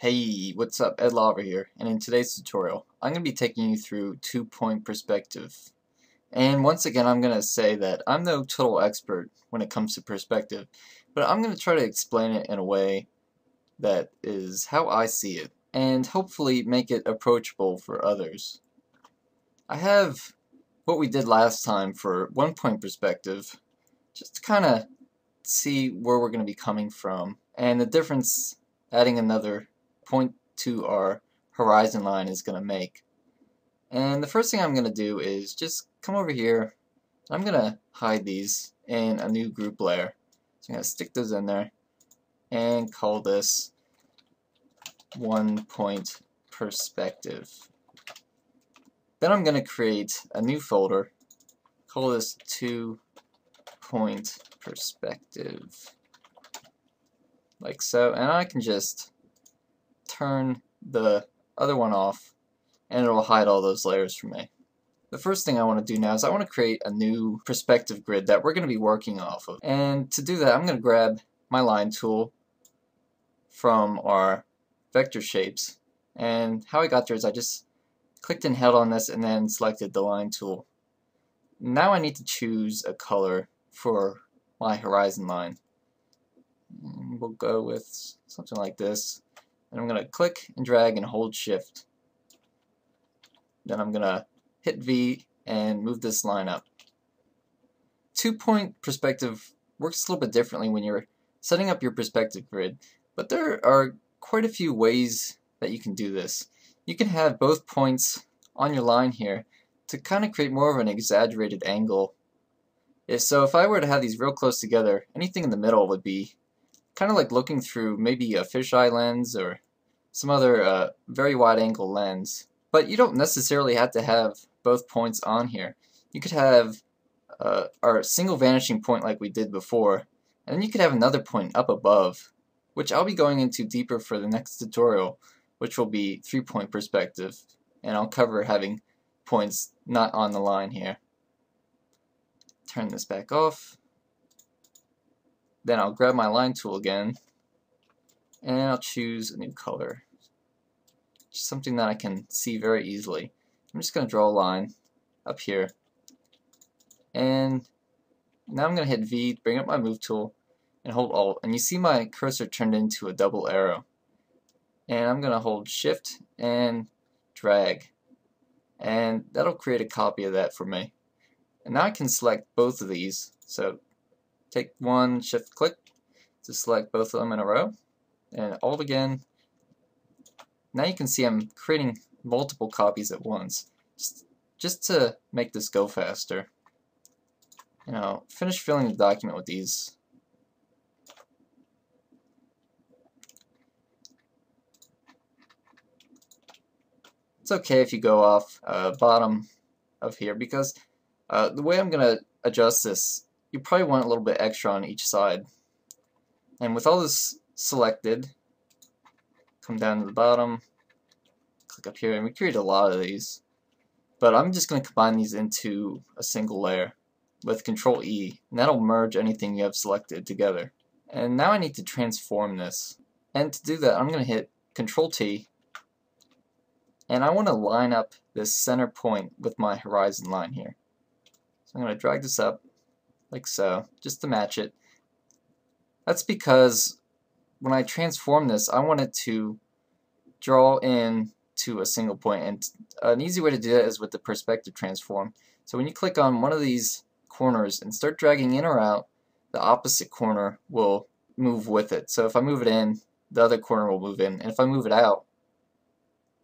Hey, what's up? Ed Lava here, and in today's tutorial, I'm going to be taking you through two-point perspective. And once again, I'm going to say that I'm no total expert when it comes to perspective, but I'm going to try to explain it in a way that is how I see it, and hopefully make it approachable for others. I have what we did last time for one-point perspective, just to kind of see where we're going to be coming from, and the difference adding another point to our horizon line is going to make. And the first thing I'm going to do is just come over here. I'm going to hide these in a new group layer. So I'm going to stick those in there and call this 1 point perspective. Then I'm going to create a new folder, call this 2 point perspective, like so, and I can just turn the other one off and it'll hide all those layers for me. The first thing I want to do now is I want to create a new perspective grid that we're going to be working off of. And to do that, I'm going to grab my line tool from our vector shapes, and how I got there is I just clicked and held on this and then selected the line tool. Now I need to choose a color for my horizon line. And we'll go with something like this. And I'm going to click and drag and hold shift. Then I'm going to hit V and move this line up. 2 point perspective works a little bit differently when you're setting up your perspective grid, but there are quite a few ways that you can do this. You can have both points on your line here to kind of create more of an exaggerated angle. If I were to have these real close together, anything in the middle would be kind of like looking through maybe a fisheye lens or some other very wide angle lens. But you don't necessarily have to have both points on here. You could have our single vanishing point like we did before, and then you could have another point up above, which I'll be going into deeper for the next tutorial, which will be 3-point perspective, and I'll cover having points not on the line here. Turn this back off. Then I'll grab my line tool again, and I'll choose a new color. Just something that I can see very easily. I'm just going to draw a line up here. And now I'm going to hit V, bring up my move tool, and hold Alt. And you see my cursor turned into a double arrow. And I'm going to hold Shift and drag. And that'll create a copy of that for me. And now I can select both of these. So take one, shift click to select both of them in a row, and Alt again. Now you can see I'm creating multiple copies at once, just to make this go faster. Finish filling the document with these. It's okay if you go off bottom of here, because the way I'm going to adjust this, you probably want a little bit extra on each side. And with all this selected, come down to the bottom, click up here, and we create a lot of these. But I'm just going to combine these into a single layer with Control E, and that'll merge anything you have selected together. And now I need to transform this. And to do that, I'm going to hit Control T, and I want to line up this center point with my horizon line here. So I'm going to drag this up like so, just to match it. That's because when I transform this, I want it to draw in to a single point, and an easy way to do that is with the perspective transform. So when you click on one of these corners and start dragging in or out, the opposite corner will move with it. So if I move it in, the other corner will move in, and if I move it out,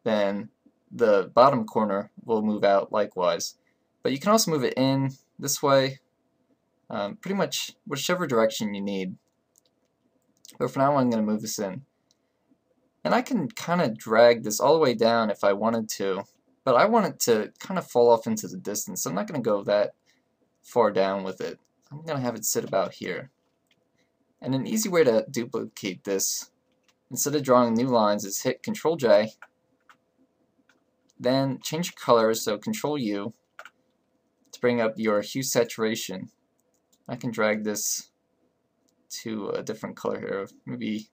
then the bottom corner will move out likewise. But you can also move it in this way, pretty much whichever direction you need. But for now I'm going to move this in. And I can kind of drag this all the way down if I wanted to, but I want it to kind of fall off into the distance, so I'm not going to go that far down with it. I'm going to have it sit about here. And an easy way to duplicate this, instead of drawing new lines, is hit Control J, then change color, so Control U, to bring up your hue saturation. I can drag this to a different color here, maybe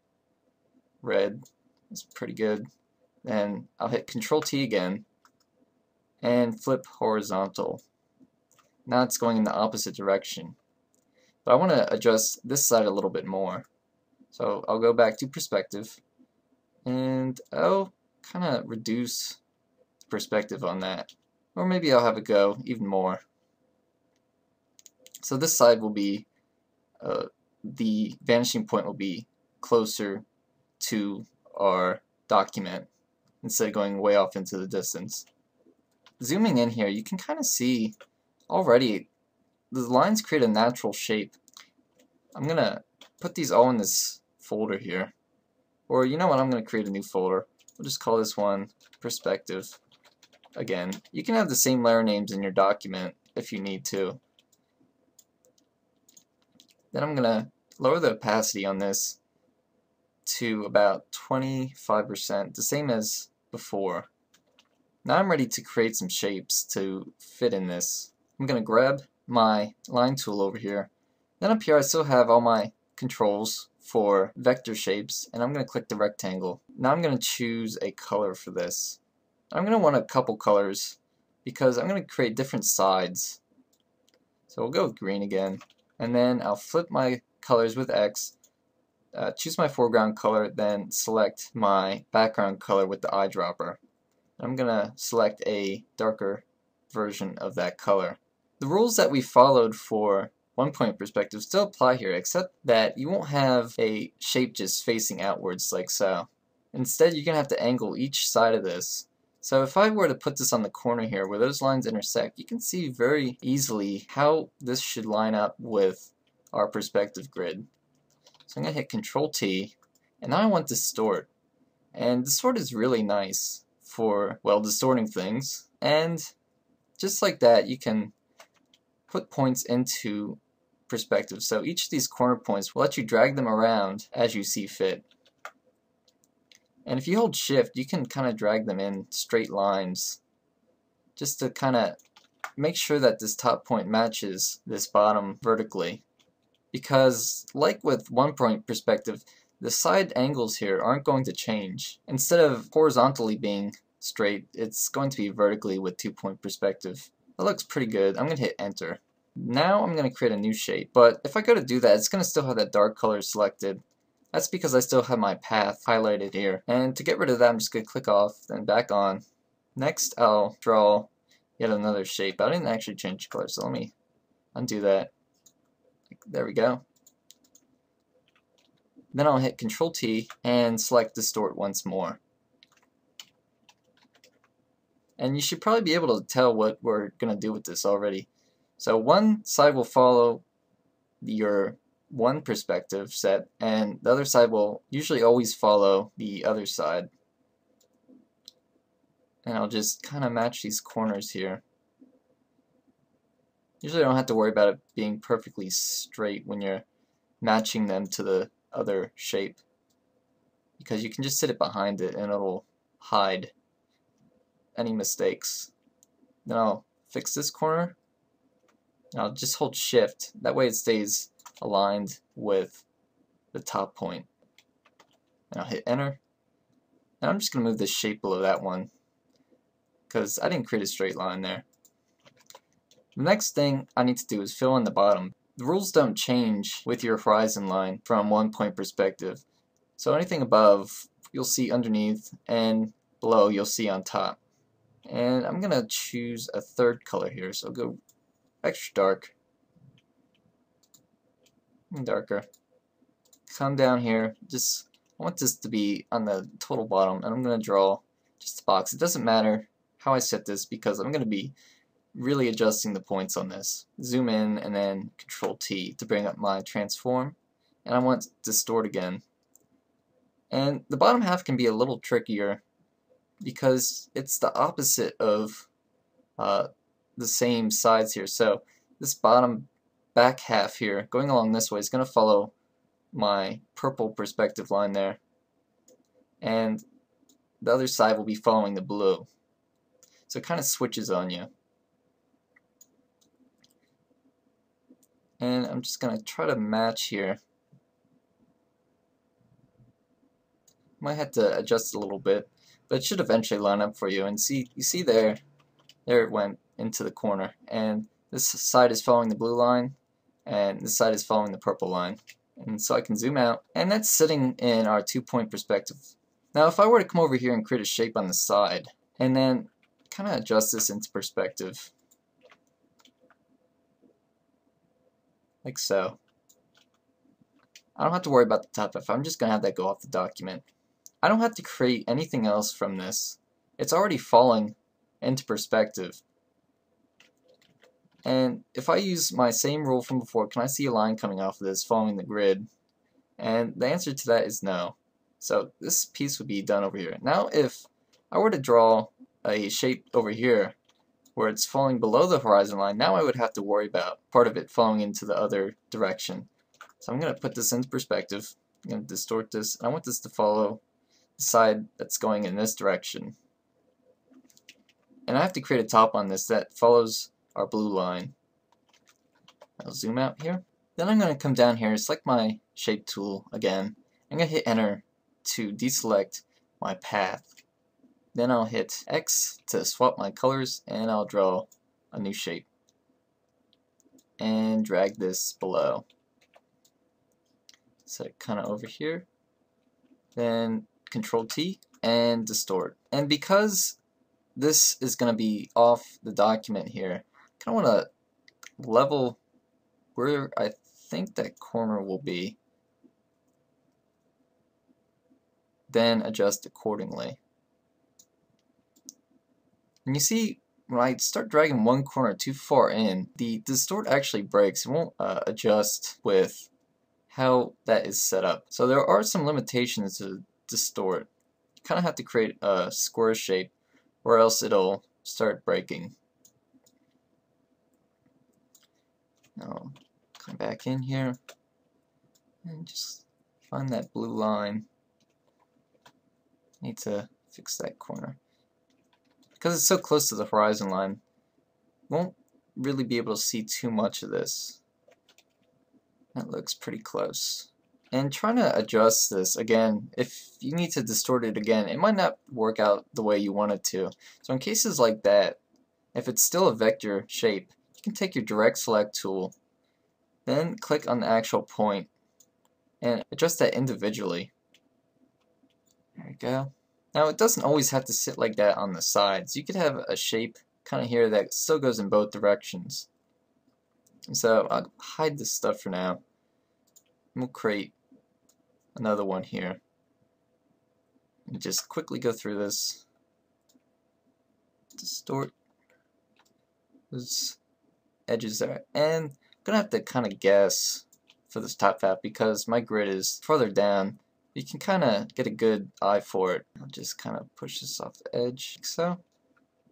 red. That's pretty good. Then I'll hit Control T again and flip horizontal. Now it's going in the opposite direction. But I want to adjust this side a little bit more. So I'll go back to perspective and I'll kind of reduce the perspective on that. Or maybe I'll have it go even more. So this side will be, the vanishing point will be closer to our document instead of going way off into the distance. Zooming in here, you can kind of see already the lines create a natural shape. I'm going to put these all in this folder here. Or you know what, I'm going to create a new folder. We'll just call this one perspective. Again, you can have the same layer names in your document if you need to. Then I'm going to lower the opacity on this to about 25%, the same as before. Now I'm ready to create some shapes to fit in this. I'm going to grab my line tool over here. Then up here I still have all my controls for vector shapes, and I'm going to click the rectangle. Now I'm going to choose a color for this. I'm going to want a couple colors because I'm going to create different sides. So we'll go with green again, and then I'll flip my colors with X, choose my foreground color, then select my background color with the eyedropper. I'm going to select a darker version of that color. The rules that we followed for one-point perspective still apply here, except that you won't have a shape just facing outwards like so. Instead, you're going to have to angle each side of this. So if I were to put this on the corner here where those lines intersect, you can see very easily how this should line up with our perspective grid. So I'm going to hit Control T, and now I want distort. And distort is really nice for, well, distorting things. And just like that, you can put points into perspective. So each of these corner points will let you drag them around as you see fit. And if you hold shift, you can kind of drag them in straight lines just to kind of make sure that this top point matches this bottom vertically. Because like with one-point perspective, the side angles here aren't going to change. Instead of horizontally being straight, it's going to be vertically with two-point perspective. That looks pretty good. I'm going to hit enter. Now I'm going to create a new shape, but if I go to do that, it's going to still have that dark color selected. That's because I still have my path highlighted here. And to get rid of that, I'm just going to click off, then back on. Next, I'll draw yet another shape. I didn't actually change color, so let me undo that. There we go. Then I'll hit Control T and select Distort once more. And you should probably be able to tell what we're going to do with this already. So one side will follow your one perspective set, and the other side will usually always follow the other side. And I'll just kind of match these corners here. Usually I don't have to worry about it being perfectly straight when you're matching them to the other shape, because you can just sit it behind it and it'll hide any mistakes. Then I'll fix this corner. I'll just hold shift, that way it stays aligned with the top point. And I'll hit enter. Now I'm just going to move this shape below that one because I didn't create a straight line there. The next thing I need to do is fill in the bottom. The rules don't change with your horizon line from one-point perspective. So anything above you'll see underneath, and below you'll see on top. And I'm going to choose a third color here, so I'll go extra dark and darker. Come down here, I want this to be on the total bottom, and I'm going to draw just a box. It doesn't matter how I set this because I'm going to be really adjusting the points on this. Zoom in and then Control T to bring up my transform, and I want distort again. And the bottom half can be a little trickier because it's the opposite of the same sides here. So this bottom back half here going along this way is going to follow my purple perspective line there, and the other side will be following the blue. So it kind of switches on you. And I'm just going to try to match here. I'm Might have to adjust a little bit, but it should eventually line up for you. And you see there it went into the corner, and this side is following the blue line, and this side is following the purple line. And so I can zoom out, and that's sitting in our 2-point perspective. Now if I were to come over here and create a shape on the side, and then kind of adjust this into perspective, like so, I don't have to worry about the top F. I'm just going to have that go off the document. I don't have to create anything else from this. It's already falling into perspective. And if I use my same rule from before, can I see a line coming off of this following the grid? And the answer to that is no. So this piece would be done over here. Now if I were to draw a shape over here where it's falling below the horizon line, now I would have to worry about part of it falling into the other direction. So I'm going to put this into perspective. I'm going to distort this. I want this to follow the side that's going in this direction. And I have to create a top on this that follows our blue line. I'll zoom out here. Then I'm going to come down here, select my shape tool again. I'm going to hit enter to deselect my path. Then I'll hit X to swap my colors, and I'll draw a new shape. And drag this below. Set it kind of over here. Then Control T and distort. And because this is going to be off the document here, I kind of want to level where I think that corner will be, then adjust accordingly. And you see, when I start dragging one corner too far in, the distort actually breaks. It won't adjust with how that is set up. So there are some limitations to distort. You kind of have to create a square shape, or else it'll start breaking. Now come back in here and just find that blue line. Need to fix that corner. Because it's so close to the horizon line, won't really be able to see too much of this. That looks pretty close. And trying to adjust this, again, if you need to distort it again, it might not work out the way you want it to. So in cases like that, if it's still a vector shape, you can take your direct select tool, then click on the actual point, and adjust that individually. There we go. Now it doesn't always have to sit like that on the sides. You could have a shape kind of here that still goes in both directions. And so I'll hide this stuff for now. We'll create another one here. And just quickly go through this. Distort those edges there. And I'm gonna have to kind of guess for this top half because my grid is further down. You can kind of get a good eye for it. I'll just kind of push this off the edge, like so.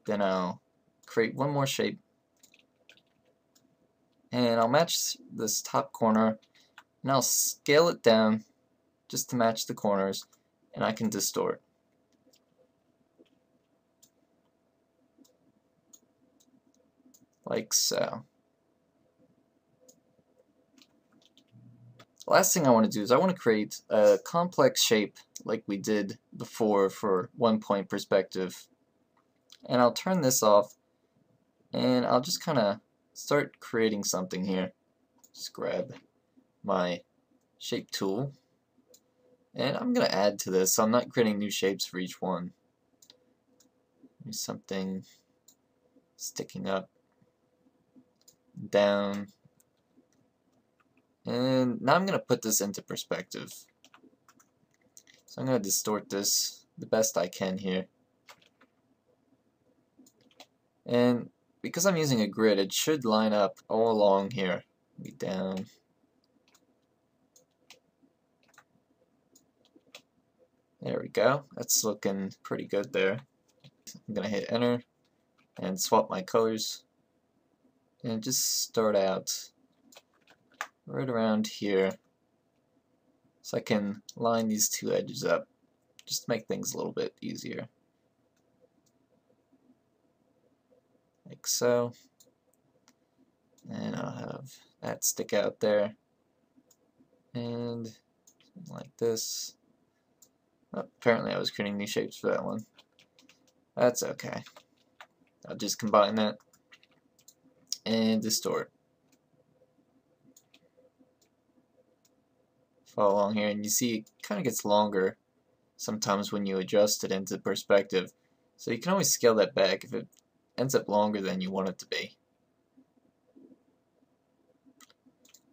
Then I'll create one more shape. And I'll match this top corner, and I'll scale it down just to match the corners, and I can distort. Like so. The last thing I want to do is I want to create a complex shape like we did before for 1-point perspective. And I'll turn this off, and I'll just kind of start creating something here. Just grab my shape tool, and I'm going to add to this, so I'm not creating new shapes for each one. There's something sticking up, down. And now I'm going to put this into perspective. So I'm going to distort this the best I can here. And because I'm using a grid, it should line up all along here. Be down. There we go. That's looking pretty good there. I'm going to hit enter and swap my colors. And just start out right around here, so I can line these two edges up just to make things a little bit easier, like so. And I'll have that stick out there, and like this. Apparently I was creating new shapes for that one. That's okay. I'll just combine that and distort. Follow along here, and you see it kind of gets longer sometimes when you adjust it into perspective. So you can always scale that back if it ends up longer than you want it to be.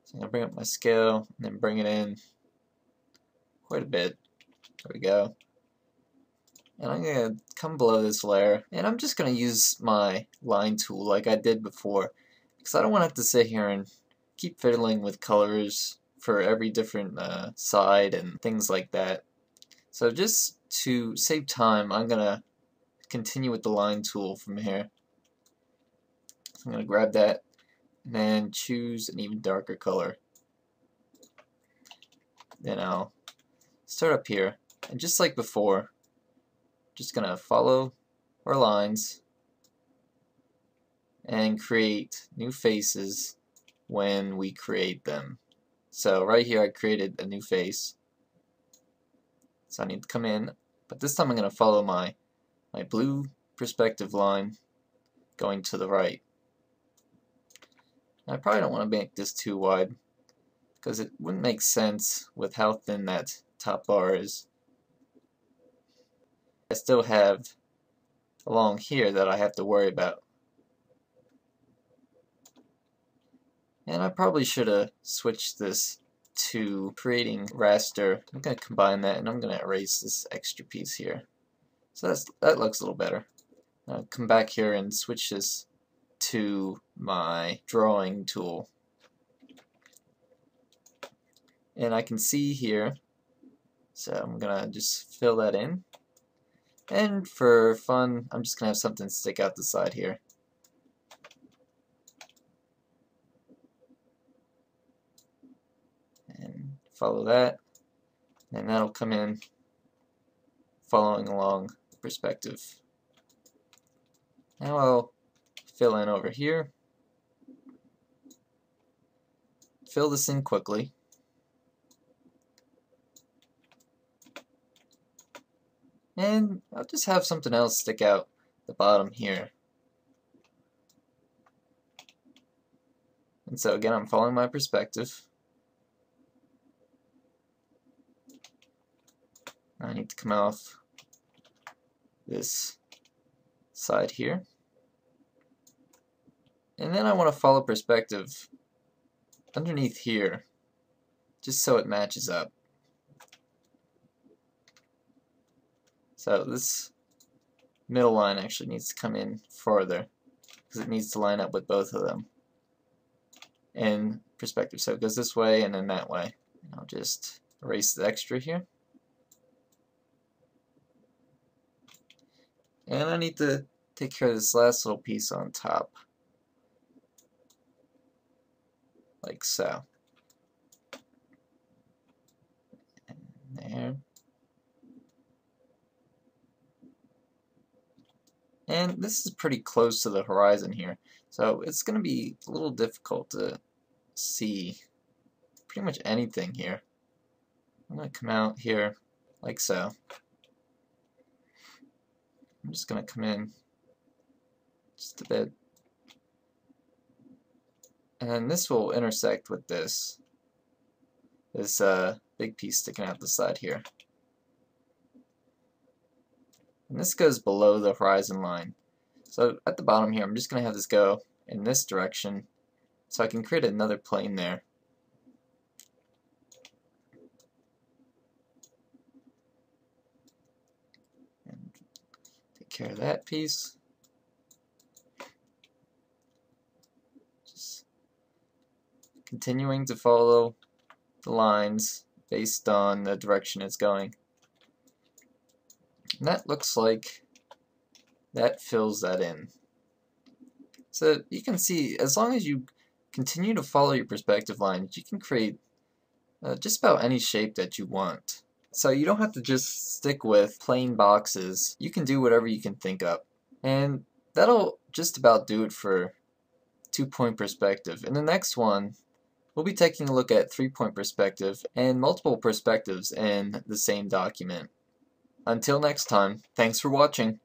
So I'm going to bring up my scale and then bring it in quite a bit. There we go. And I'm going to come below this layer, and I'm just going to use my line tool like I did before, because I don't want to have to sit here and keep fiddling with colors for every different side and things like that. So just to save time, I'm going to continue with the line tool from here. So I'm going to grab that and then choose an even darker color. Then I'll start up here, and just like before, just gonna follow our lines and create new faces when we create them. So right here I created a new face, so I need to come in, but this time I'm gonna follow my blue perspective line going to the right. I probably don't want to make this too wide because it wouldn't make sense with how thin that top bar is. I still have along here that I have to worry about. And I probably should have switched this to creating raster. I'm going to combine that, and I'm going to erase this extra piece here. So that looks a little better. I'll come back here and switch this to my drawing tool. And I can see here, so I'm going to just fill that in. And for fun, I'm just going to have something stick out the side here. And follow that. And that'll come in following along the perspective. Now I'll fill in over here. Fill this in quickly. And I'll just have something else stick out the bottom here. And so again, I'm following my perspective. I need to come off this side here. And then I want to follow perspective underneath here, just so it matches up. So this middle line actually needs to come in farther because it needs to line up with both of them in perspective. So it goes this way and then that way. And I'll just erase the extra here. And I need to take care of this last little piece on top. Like so. And there. And this is pretty close to the horizon here, so it's going to be a little difficult to see pretty much anything here. I'm going to come out here like so. I'm just going to come in just a bit. And then this will intersect with this big piece sticking out the side here. And this goes below the horizon line. So at the bottom here, I'm just going to have this go in this direction so I can create another plane there. And take care of that piece. Just continuing to follow the lines based on the direction it's going. And that looks like that fills that in. So you can see, as long as you continue to follow your perspective lines, you can create just about any shape that you want. So you don't have to just stick with plain boxes. You can do whatever you can think up. And that'll just about do it for 2-point perspective. In the next one, we'll be taking a look at 3-point perspective and multiple perspectives in the same document. Until next time, thanks for watching.